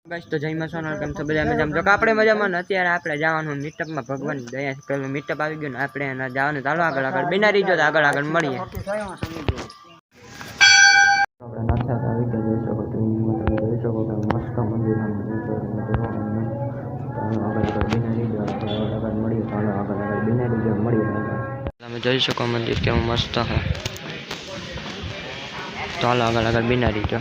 બસ તો જય સોનલ કેમ છો બધા મજામાં? જો કે આપણે મજામાં ને અત્યારે આપણે જવાનું મીટઅપમાં ભગવાન દયાથી પેલું મીટઅપ આવી ગયું ને આપણે એના જવાનું ચાલો આગળ આગળ બિના રીજો આગળ મળીએ. આપણે નાસ્તા આવી ગયા જોઈ શકો તો જોઈ શકો કે મસ્ત મંદિર આગળ મળીએ ચાલો આગળ બિના રીજો મળીએ. તમે જોઈ શકો મંદિર કેવું મસ્ત છે. ચાલો આગળ બિના રીજો.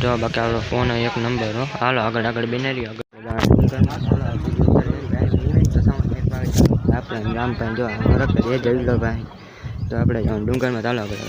જો બાકી આપણો ફોન એક નંબર હો. હાલો આગળ બેનારી આપણે રામભાઈ જો એ જઈ લો ભાઈ તો આપણે ડુંગરમાં ચાલો આગળ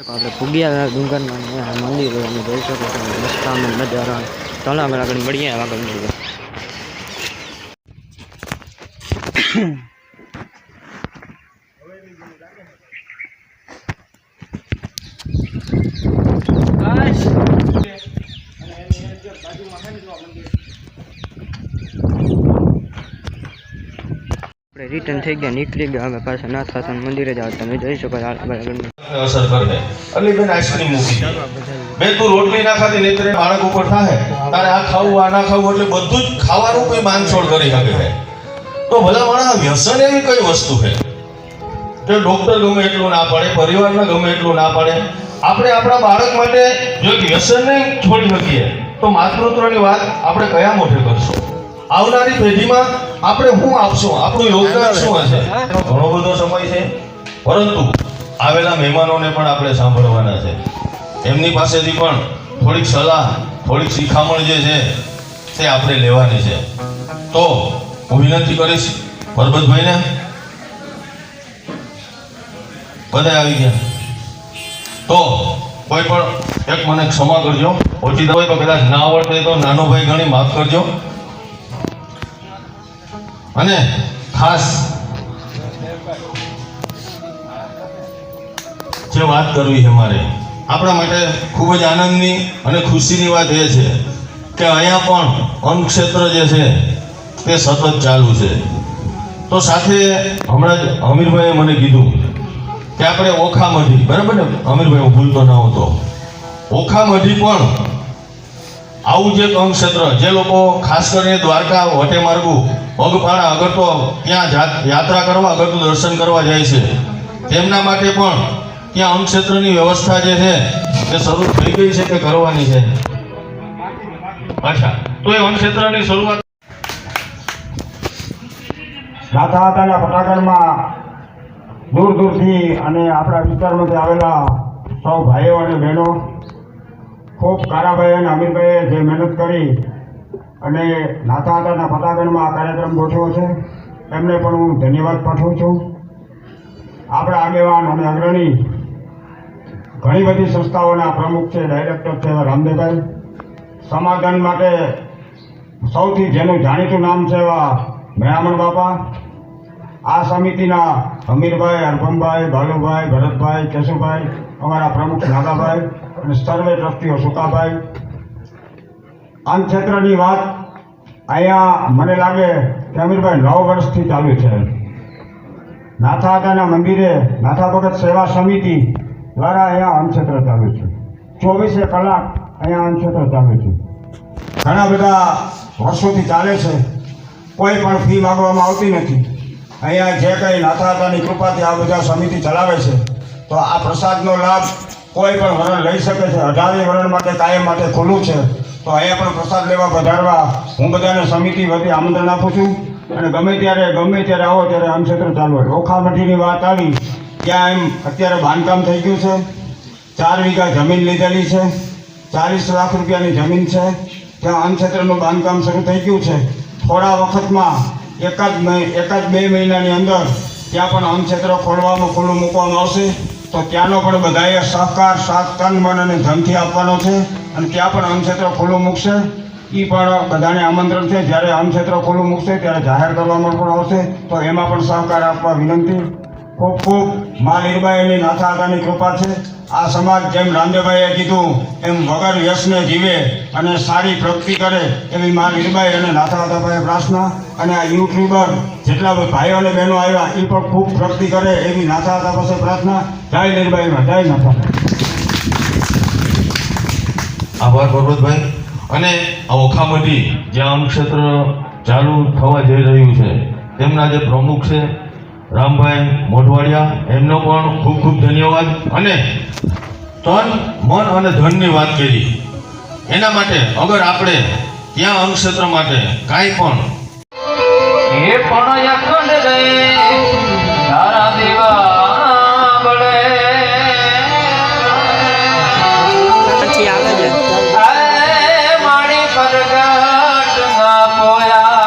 આપણે ફૂગ્યા ડુંગરમાં મંદિર તમે જોઈ શકો છો રસ્તાનો નજારો. ચાલો આગળ મળીએ આગળ મળીએ. रिटर्न થઈ ગયા નીકળી ગયા હવે પાછા નાથાસન મંદિરે જાવ. તમે જોઈ શકો અસર કરે અલી બેન આઈસ્ક્રીમ મૂકી બે તું રોટલી ના ખાધી નહીતર બાળક ઉપર થાય તારે આ ખાવું આ ના ખાવું એટલે બધું જ ખાવાનું કોઈ બાંધછોડ કરી શકે છે. તો ભલા માણસ વ્યસન એવી કઈ વસ્તુ છે કે ડોક્ટર ગમે એટલું ના પાડે, પરિવારના ગમે એટલું ના પાડે, આપણે આપણા બાળક માટે જો વ્યસન નહીં છોડી શકીએ તો માતૃત્વની વાત આપણે કયા મોઢે કરશું? આવનારી પેઢીમાં આપણે શું આપશું? આપણું યોગદાન શું હશે? ઘણો બધો સમય છે, પરંતુ આવેલા મહેમાનોને પણ આપણે સાંભળવાના છે. એમની પાસેથી પણ થોડીક સલાહ, થોડીક શિખામણ જે છે તે આપણે લેવાની છે. તો હું વિનંતી કરીશ પરબતભાઈને. બધા આવી ગયા તો કોઈ પણ એક મને ક્ષમા કરજો, ઓછીતા હોય તો કદાચ ના આવડતે તો નાનો ભાઈ ઘણી માફ કરજો. અને ખાસ જે વાત કરવી છે મારે આપણા માટે ખૂબ જ આનંદની અને ખુશીની વાત એ છે કે અહીંયા પણ અન્ન ક્ષેત્ર જે છે તે સતત ચાલુ છે. તો સાથે હમણાં જ અમીરભાઈએ મને કીધું કે આપણે ઓખામઢી, બરાબર ને અમીરભાઈ, હું ભૂલતો ના હોતો, ઓખામઢી પણ આવું જે અન્ન ક્ષેત્ર જે લોકો ખાસ કરીને દ્વારકા વટે માર્ગું પગપાળા અગર તો ત્યાં યાત્રા કરવા, અગર તો દર્શન કરવા જાય છે તેમના માટે પણ ત્યાં અન્ન ક્ષેત્રની વ્યવસ્થા જે છે તે શરૂ થઈ ગઈ છે કે કરવાની છે? અચ્છા, તો એ અન્ન ક્ષેત્રની શરૂઆત નાથાહાતાના પટાગઢમાં દૂર દૂરથી અને આપણા વિસ્તારમાંથી આવેલા સૌ ભાઈઓ અને બહેનો, ખૂબ કારાભાઈ અને અમીરભાઈએ જે મહેનત કરી અને નાથાહાતાના પટાગઢમાં આ કાર્યક્રમ ગોઠવ્યો છે એમને પણ હું ધન્યવાદ પાઠવું છું. આપણા આગેવાન અને અગ્રણી ઘણી બધી સંસ્થાઓના પ્રમુખ છે, ડાયરેક્ટર છે એવા રામદેવભાઈ, સમાધાન માટે સૌથી જેનું જાણીતું નામ છે એવા મેળામણ બાપા, આ સમિતિના અમીરભાઈ, અરભમભાઈ, બાલુભાઈ, ભરતભાઈ, કેશુભાઈ, અમારા પ્રમુખ નાગાભાઈ અને સર્વે ટ્રસ્ટીઓ સુકાભાઈ. અન્ન ક્ષેત્રની વાત અહીંયા મને લાગે કે અમીરભાઈ 9 વર્ષથી ચાલુ છે. નાથાહાતાના મંદિરે નાથા ભગત સેવા સમિતિ દ્વારા અહીંયા અન્ન ક્ષેત્ર ચાલુ છે. 24 કલાક અહીંયા અન્ન ક્ષેત્ર ચાલુ છે. ઘણા બધા વર્ષોથી ચાલે છે, કોઈ પણ ફી માગવામાં આવતી નથી. અહીંયા જે કંઈ નાથાહાતાની કૃપાથી આ બધા સમિતિ ચલાવે છે તો આ પ્રસાદનો લાભ કોઈ પણ વરણ લઈ શકે છે. 18 વરણ માટે કાયમ માટે ખુલ્લું છે. તો અહીંયા પણ પ્રસાદ લેવા પધારવા હું બધાને સમિતિ વતી આમંત્રણ આપું છું. અને ગમે ત્યારે આવો ત્યારે અન્ન ક્ષેત્ર ચાલુ હોય. ઓખામઢીની વાત આવી ત્યાં એમ અત્યારે બાંધકામ થઈ ગયું છે, 4 વીઘા જમીન લીધેલી છે 40 લાખ રૂપિયાની જમીન છે. ત્યાં અન્નક્ષેત્રનું બાંધકામ શરૂ થઈ ગયું છે. થોડા વખતમાં એકાદ બે મહિનાની અંદર ત્યાં પણ અન્નક્ષેત્ર ખુલ્લું મૂકવામાં આવશે. તો ત્યાંનો પણ બધાએ સહકાર સાથ તન મન અને ધનથી આપવાનો છે અને ત્યાં પણ અન્નક્ષેત્ર ખુલ્લું મૂકશે. એ પણ બધાને આમંત્રણ છે. જ્યારે અન્નક્ષેત્ર ખુલ્લું મૂકશે ત્યારે જાહેર કરવામાં પણ આવશે. તો એમાં પણ સહકાર આપવા વિનંતી. ખૂબ ખૂબ મા લીરબાઈની નાથા આગાની કૃપા છે. આ સમાજ જેમ રામદેવભાઈએ કીધું એમ વગર વ્યસને જીવે અને સારી પ્રગતિ કરે એવી મા લીરબાઈ અને નાથા આગાભાઈએ પ્રાર્થના. અને આ યુટ્યુબર જેટલા ભાઈઓ અને બહેનો આવ્યા એ પણ ખૂબ પ્રગતિ કરે એવી નાથા આગા પાસે પ્રાર્થના. જય લીરબાઈમાં, જય નાથા. આભાર પર્વતભાઈ. અને આ ઓખામટી જ્યાં અન્નક્ષેત્ર ચાલુ થવા જઈ રહ્યું છે તેમના જે પ્રમુખ છે રામભાઈ મોઢવાડિયા, એમનો પણ ખૂબ ખૂબ ધન્યવાદ. અને તન મન અને ધનની વાત કરી એના માટે અગર આપણે ત્યાં અન્નક્ષેત્ર માટે કાંઈ પણ એ પણ અખંડ રે તારા દેવા બળે પછી આવે છે આય મારી પ્રગટ ના પોયા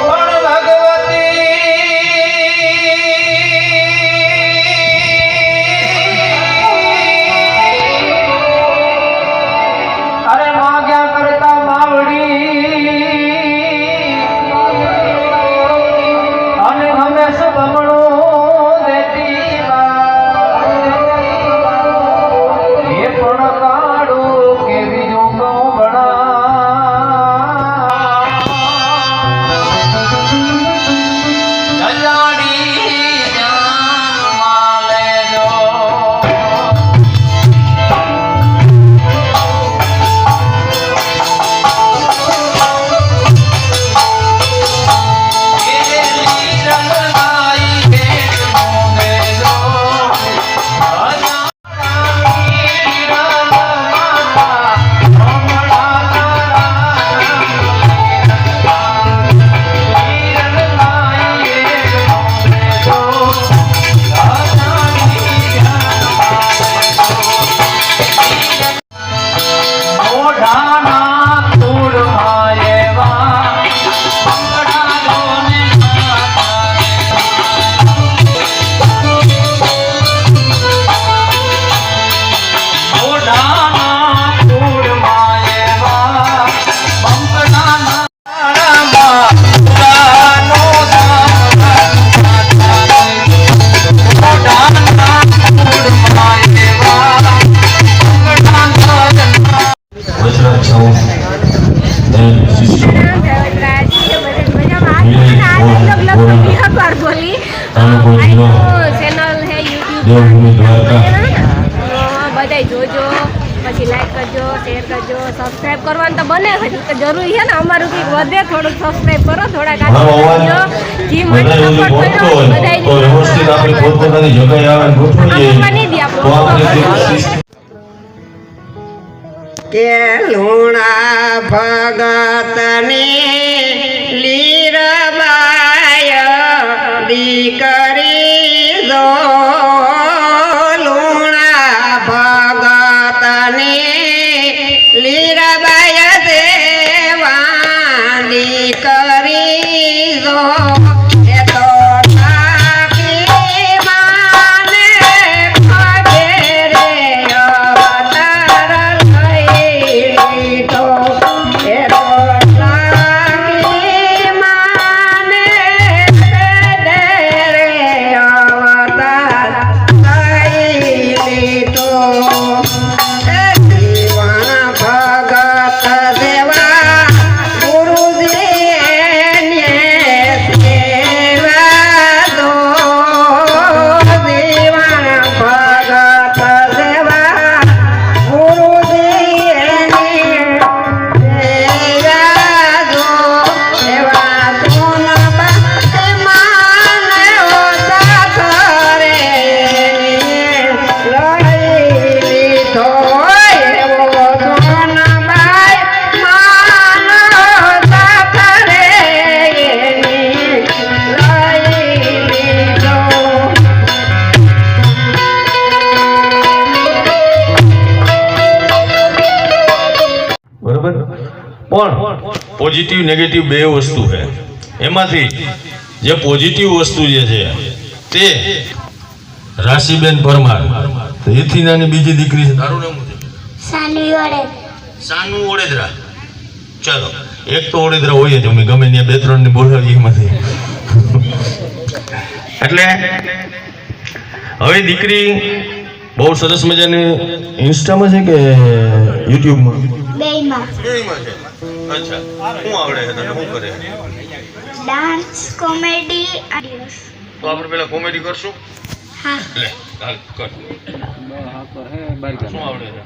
પણ ભગવતી અરે માગ્યા કરતા માવડી અને હંમેશ બમણું દેતી એ પણ કાઢું કે બીજું કહું ભણા જજાડી જાનમાં લેજો દેવભૂમિ દ્વારકા બધાય જોજો, પછી લાઈક કરજો, શેર કરજો, સબસ્ક્રાઇબ કરવાનું તો બને હજી તો જરૂરી છે ને. અમારું કંઈક વધે, થોડુંક સબસ્ક્રાઇબ કરો, થોડાક જી મને સપોર્ટ કરો બધાય. તો વ્યવસ્થિત આપણે પોતપોતાની જગ્યાએ આવે ગોઠવીએ તો આપણે કે લુણા ભગતની લીરબાય દીકરી જો લુણા ભગતની લીરબાય દેવા દીકરી જો પણ પોઝિટિવ નેગેટિવ બે વસ્તુ છે. એમાંથી જે પોઝિટિવ વસ્તુ જે છે તે રાશિબેન પરમાર, એથી નાની બીજી દીકરી છે, તારું નામ શું છે? સાનુ ઓડેદરા. ચાલો, એક તો ઓડેદરા હોય જ, અમે ગમે ત્યાં બે ત્રણ ને બોલાવીએ એમાંથી. એટલે હવે દીકરી બહુ સરસ મજાની ઇન્સ્ટામાં છે કે યુટ્યુબમાં? બેયમાં છે. અચ્છા, શું આવડે છે તને? શું કરે? ડાન્સ, કોમેડી, આડિયોસ. તો આપણે પેલા કોમેડી કરશું. હા. લે હાલ કર. શું આવડે છે?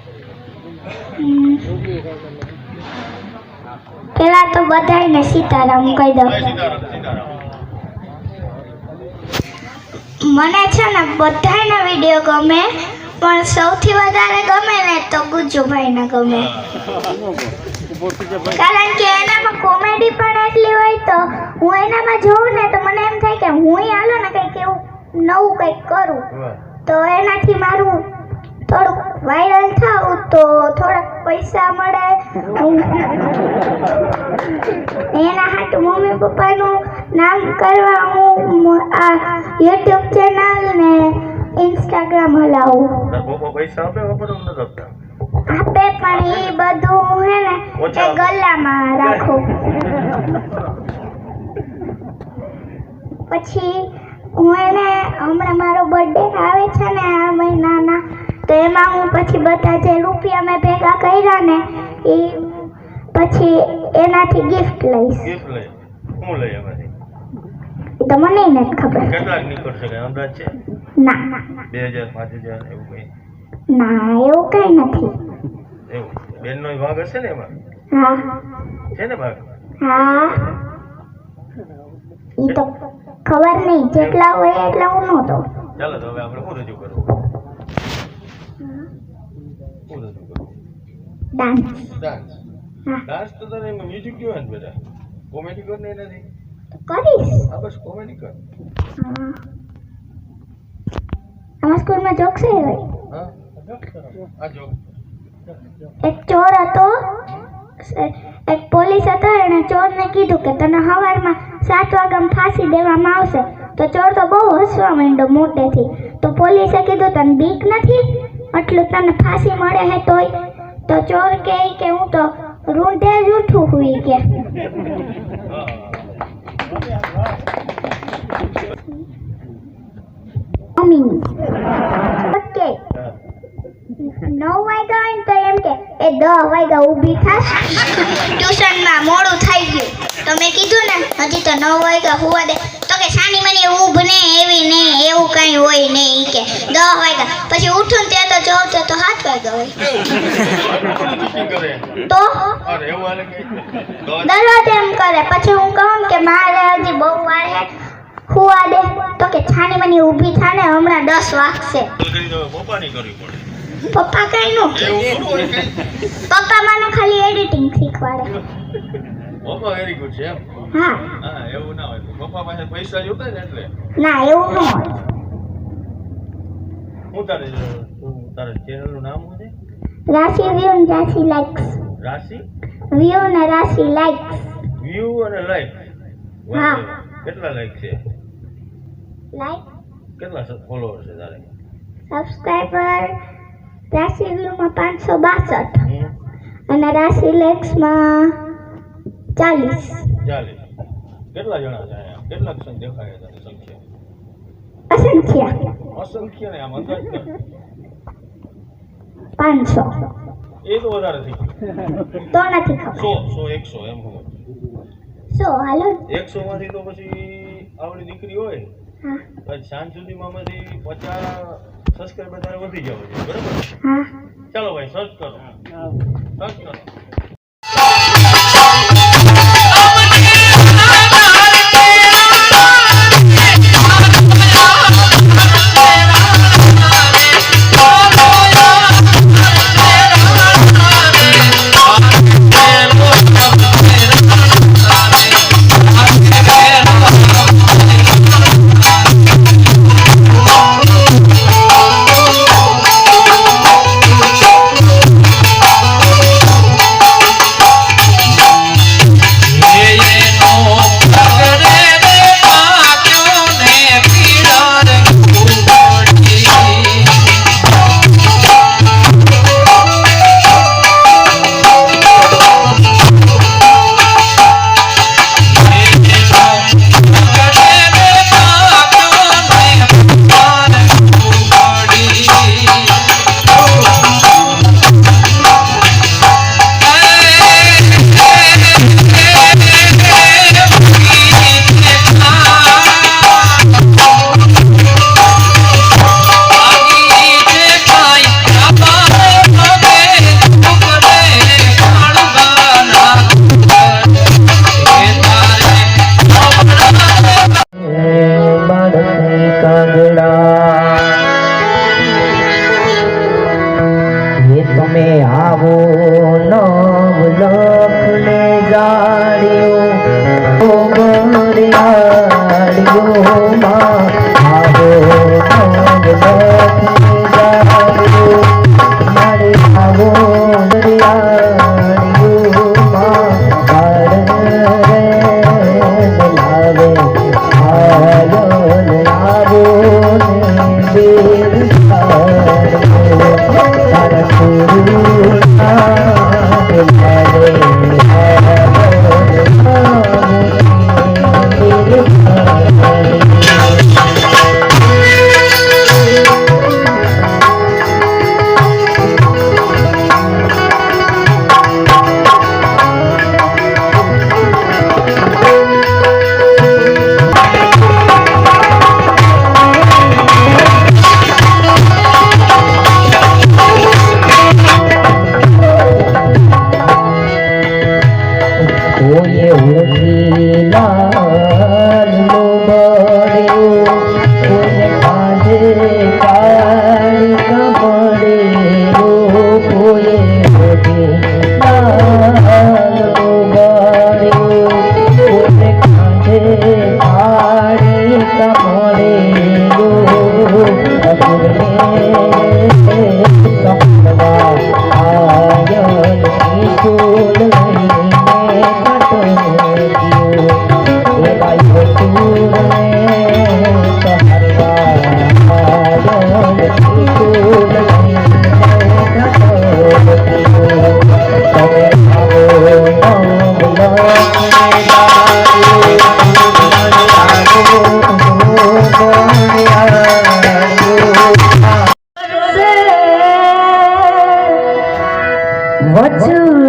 પેલા તો બધાયને સીતારામ કહી દઉં. સીતારામ. મને છે ને બધાયના વિડીયો ગમે, પણ સૌથી વધારે ગમે ને તો ગુજ્જુભાઈના ગમે. કારણ કે એનામાં કોમેડી પણ એટલી હોય તો હું એનામાં જોઉં ને તો મને એમ થાય કે હું હાલો ને કંઈક એવું નવું કંઈક કરું તો એનાથી મારું થોડુંક વાયરલ થાઉં તો થોડાક પૈસા મળે. એના હાટુ મમ્મી પપ્પાનું નામ કરવા હું આ યુટ્યુબ ચેનલ ને ઇન્સ્ટાગ્રામ હલાવું. પૈસા આપે વાપરવા નથી આપતા? આપે, પણ એ બધું હે ને એ ગલ્લામાં રાખું. પછી હું એને હમણાં મારો બર્થડે આવે છે ને આ મહિનાના, તો એમાં હું પછી બધા જે રૂપિયા મેં ભેગા કર્યા ને એ પછી એનાથી ગિફ્ટ લઈશ. ગિફ્ટ લઈ? શું લઈ એમાંથી? એ તો મને નથી ખબર. કેટલાક નીકળશે, કઈ અંદાજ છે? ના 2000 5000 એવું કઈ? ના, એવું કઈ નથી. એવું બેનનો ભાગ હશે ને એમાં? હા છે ને ભાગ? હા, એ તો ખબર નહીં, જેટલા હોય એટલા હું નહોતો. ચાલો તો હવે આપણે શું રજૂ કરવું? શું રજૂ કરવું? ડાન્સ. ડાન્સ. હા. ડાન્સ તો તને એમાં મ્યુઝિક જોવે ને બેટા. કોમેડી કર ને એનાથી. કરીશ. હા બસ કોમેડી કર. હા. અમારા સ્કૂલમાં જોક્સ હોય. હા આ જો એક ચોર હતો, એક પોલીસ હતો, એણે ચોરને કીધું કે તને સવારમાં 7 વાગ્યામાં ફાંસી દેવામાં આવશે. તો ચોર તો બહુ હસવા માંડ્યો મોટેથી. તો પોલીસે કીધું તને બીક નથી આટલું તને ફાંસી મળે હે તોય? તો ચોર કહે કે હું તો રૂંઢે જ ઉઠું હુઈ કે. મમ્મી ઓકે 9 વાગ્યા હોય ને તો એમ કે એ 10 વાગ્યા ઊભી થાશ, ટ્યુશનમાં મોડું થઈ ગયું. તો મેં કીધું ને હજી તો 9 વાગ્યા હુવા દે. તો કે સાની મને ઊભ ને એવી નહીં, એવું કંઈ હોય નહીં. કે 10 વાગ્યા પછી ઉઠું ને ત્યાં તો જોઉં તો 7 વાગ્યા હોય. તો અરે એવું હાલે કે દરરોજ એમ કરે. પછી હું કહું કે મારે હજી બહુ વાર છે, હુવા દે. તો કે છાની મને ઊભી થા ને, હમણાં 10 વાગશે. કરી તો પપ્પાની કરવી પડે. પપ્પા કઈ નો કે. એવું થોડું હોય કઈ? પપ્પા મને ખાલી એડિટિંગ શીખવાડે. પપ્પા વેરી ગુડ છે એમ? હા. હા એવું ના હોય. પપ્પા પાસે પૈસા જોતા ને એટલે. ના, એવું ન હોય. હું તારે ચેનલનું નામ શું છે? રાશિ વ્યૂ ને રાશિ લાઇક્સ. રાશિ વ્યૂ ને રાશિ લાઇક્સ. વ્યૂ અને લાઈક. હા. કેટલા લાઈક છે? લાઇક કેટલા ફોલોવર છે તારે? સબસ્ક્રાઇબર રાશિ વ્યૂ માં 562 હમ. અને રાશિ લાઇક્સ માં 40. 40. કેટલા જણા છે અહીંયા? કેટલા સંખ્યા દેખાય તને સંખ્યા? અસંખ્ય. અસંખ્ય ને આમ અંદાજ કર. 500 એ તો વધારે થઈ ગયું. તો નથી ખબર. 100 100 એમ ખબર. હાલો. 100 માંથી તો પછી આવડી દીકરી હોય હા. પછી સાંજ સુધીમાં માંથી 50 સબસ્ક્રાઇબર તારે વધી જવા જોઈએ, બરાબર? હા. ચાલો ભાઈ સર્ચ કરો. સર્ચ કરો.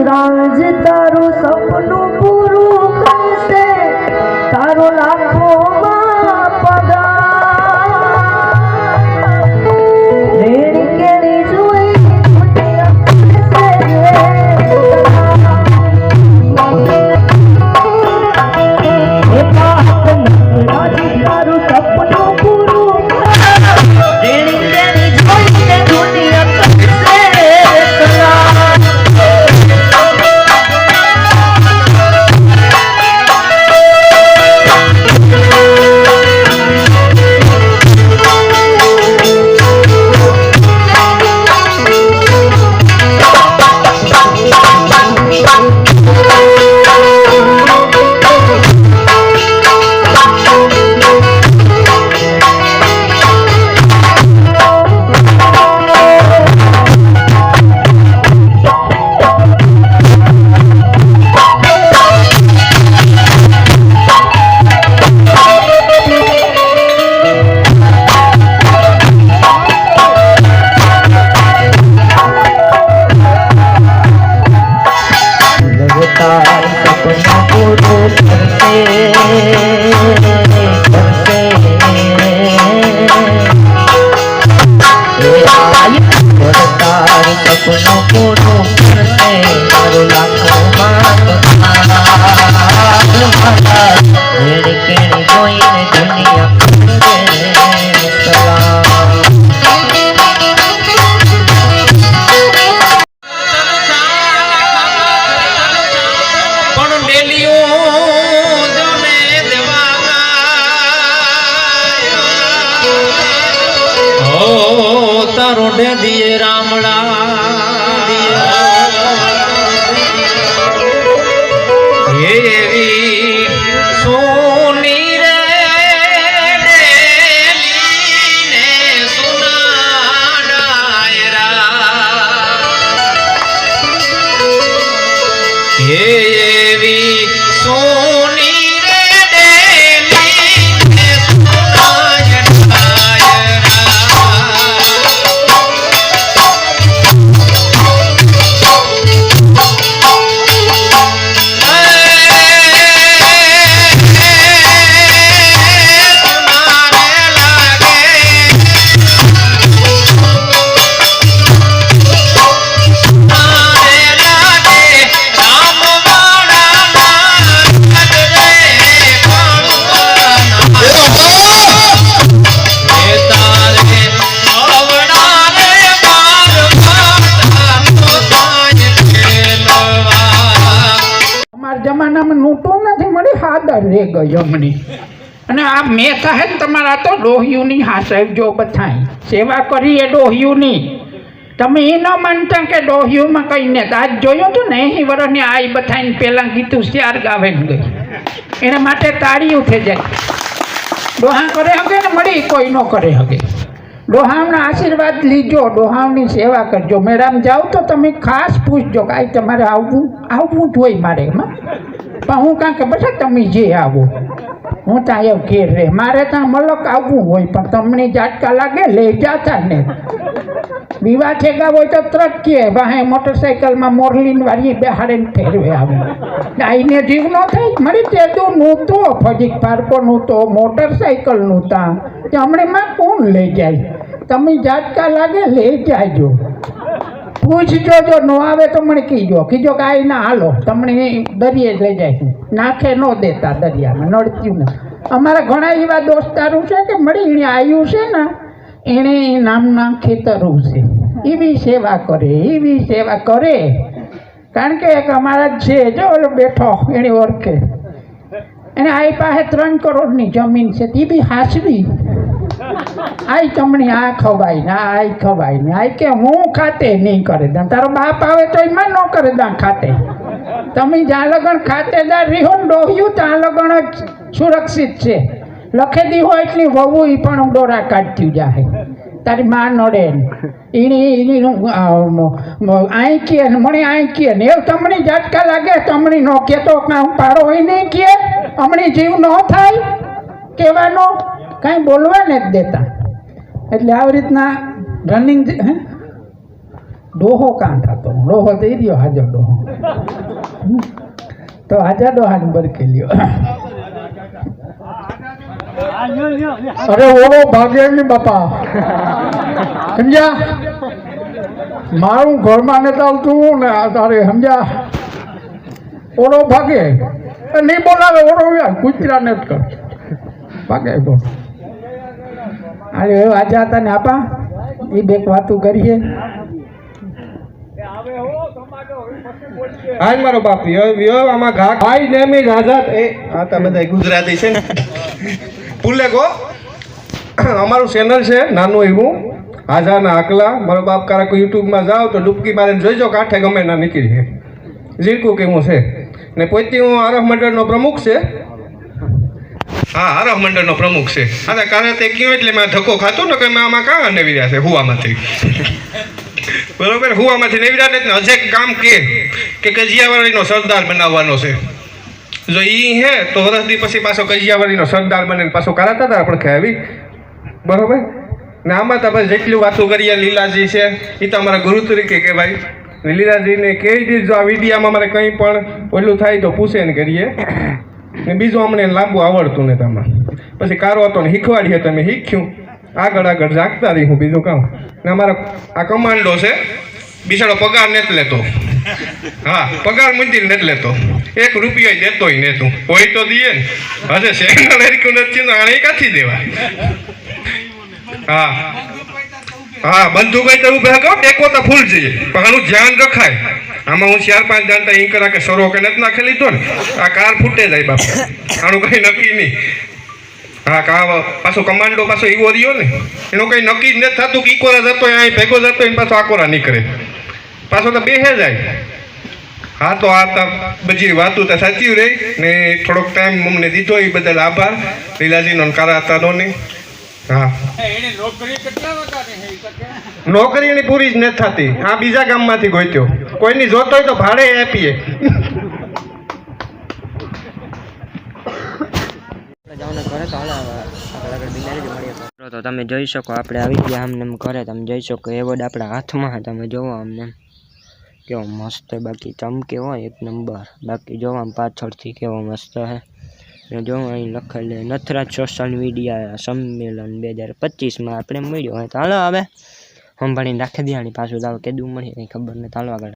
વજરાજ તારું સપનું પૂરું કરશે, તારો લાખોમાં પગાર. રેણી કેણી જોઈ તારું સપનું પૂરું રેણી કેણી જોઈને દુનિયા કરશે કલાર. તારો દિયે રામડા એવી સોની રે ડેલીને સોના ડાયરા એવી સોની રે ડેલીને સોના જમાનામાં નોટો નથી મળી હાદર રે ગયો મને. અને આ મેં કહે તમારા તો ડોહિયુની હાસવજો બધાય સેવા કરી એ ડોહિયુની. તમે એ ન માનતા કે ડોહિયુમાં કહીને આજ જોયું હતું ને 80 વર્ષની આ બધાને પહેલાં ગીતું ત્યાર ગાવે ને ગઈ એના માટે તાળીઓ થઈ જાય. ડોહા કરે હગે ને મળી કોઈ ન કરે હગે. ડોહાવના આશીર્વાદ લીજો, ડોહાવની સેવા કરજો. મેળામાં જાઓ તો તમે ખાસ પૂછજો કે આ તમારે આવવું જ હોય મારે એમાં, પણ હું કાં કે બધા તમે જે આવો, હું ત્યાં એમ ઘેર રહે, મારે ત્યાં મલક આવવું હોય, પણ તમને ઝાટકા લાગે લઈ જાતા ને. વિવાહ છેગા હોય તો ત્રટકીએ વાહે મોટરસાઇકલમાં મોરલીન વાળી બેહાડીને ફેરવે આવે. આઈને જીવ ન થાય. મારી તેદું નહોતો, ફજીક પાર્કો નહોતો, મોટરસાઇકલ નહોતા, હમણાં કોણ લઈ જાય? તમે ઝાટકા લાગે લઈ જાયજો. પૂછજો, જો ન આવે તો મને કીજો કે આ ના હાલો તમને દરિયે લઈ જાય. નાખે ન દેતા દરિયામાં, નડતું ને. અમારા ઘણા એવા દોસ્તારો છે કે મળી એને આવ્યું છે ને, એણે નામના ખેતરું છે, એવી સેવા કરે, એવી સેવા કરે. કારણ કે એક અમારા જ છે, જો ઓલો બેઠો એણે ઓળખે, એને આ પાસે 3 કરોડની જમીન છે, તે બી હાસવી. આઈ તમને આ ખવાય ને આ ખવાય ને આ કે હું ખાતે નહીં કરે દાન. તારો બાપ આવે તો એમાં ન કરે દાન ખાતે. તમે જ્યાં લગણ ખાતેદાર રહ્યો ને ડોહ્યું ત્યાં લગણ જ સુરક્ષિત છે. લખેદી હોય એટલી વહુ એ પણ ડોરા કાઢતી જાય. તારી માં નડે એની આઈ કે મને આઈ કે ને એવું તમને ઝાટકા લાગે, તમને ન કહેતો કામ પાડો હોય નહીં કે હમણાં જીવ ન થાય કહેવાનો, કાંઈ બોલવા ને જ દેતા. એટલે આવી રીતના રનિંગ. ડોહો કાં થતો? ડોહો થઈ રહ્યો હાજર ડોહો, તો હાજર ડોહાને બરકે લ્યો. અરે ઓળો ભાગે ને બાપા, સમજ્યા? મારું ઘરમાં ને ચાલતું ને તારે સમજ્યા? ઓળો ભાગે નહીં બોલાવે, ઓળો કૂતરા ને જ કર ભાગે બોલ. અરે આજે હતા ને આપા એ બે વાતું કરીએ. હાય મારો બાપ વ્યો આમાં ઘા ખાઈ નેમી રાજા એ આ તો બધા ગુજરાતી છે ને પુલે કો. અમારું ચેનલ છે નાનું એવું, આજાના આકલા. મારો બાપ કારક યુટ્યુબમાં જાઓ તો ડૂબકી મારીને જોઈજો, કાંઠે ગમે ના નીકળી જીરકું કેવું છે ને. પોતે હું આરફ મંડળનો પ્રમુખ છે. હા, આરફ મંડળનો પ્રમુખ છે. હા, કારણ તે કયો એટલે મેં ધક્કો ખાતો ને કે મેં આમાં કાં નેવી રહ્યા છે હુવામાંથી. બરોબર, હુવામાંથી નેવી રહ્યા ને હજે કામ કે કજિયાવાળીનો સરદાર બનાવવાનો છે. જો ઈ હે તો વર્ષથી પછી પાછો કજિયાવાળીનો સરદાર બને પાછો કરાતા હતા આપણે ખાવી. બરોબર ને આમાં તો આપણે જેટલી વાતો કરીએ લીલાજી છે એ તો અમારા ગુરુ તરીકે કહેવાય. લીલાજીને કહી દીધું આ વિડીયામાં અમારે કંઈ પણ ઓલું થાય તો પૂછે ને કરીએ. ને બીજું અમને લાંબુ આવડતું ને તમારે પછી કારો હતો ને શીખવાડીએ તમે શીખ્યું આગળ આગળ જાગતા રહી. હું બીજું કામ ને અમારા આ કમાન્ડો છે, બિચારો પગાર નથી લેતો. હા, પગાર મંદિર નથી લેતો, 1 રૂપિયો દેતોય ને તું હોય તો દઈએ ને. હજે શેરનું હરકું નથી આણે કાથી દેવા. હા હા, બંધુભાઈ તો ઉભા કહો ટેકો તો ફૂલ જઈએ, પણ આનું ધ્યાન રખાય. આમાં હું 4-5 જાણતા એ કરા કે સરો કે નથી નાખી લીધો ને આ કાર ફૂટે જાય બાપા, આનું કંઈ નક્કી નહીં. હા, કા પાછો કમાન્ડો પાછો એવો રહ્યો ને એનું કંઈ નક્કી જ નથી થતું કે ઈકોરા જતો હોય અહીં ભેગો જતો હોય પાછો આકોરા નીકળે, પાછો તો બેસે જાય. હા, તો આ બધી વાતું તો સાચી રહી ને થોડોક ટાઈમ અમને દીધો એ બદલ આભાર લીલાજીનો કારા તારોને. હા, નોકરી એની પૂરી જ નથી થતી. હા, બીજા ગામમાંથી ગોત્યો, કોઈની જોતો હોય તો ભાડે આપીએ. તો તમે જોઈ શકો આપણે આવી ગયા આમને કરે. તમે જોઈ શકો એવોર્ડ આપણા હાથમાં. તમે જોવો આમને કેવો મસ્ત, બાકી ચમકે હોય 1 નંબર. બાકી જોવા પાછળથી કેવો મસ્ત હે. જો અહીં લખેલ નથરાજ સોશિયલ મીડિયા સંમેલન 2025માં આપણે મળ્યો હોય. તો હાલો હવે સંભાળીને રાખી દેવાની, પાછું તો કેદું મળીએ કંઈ ખબર નથી. હાલો આગળ.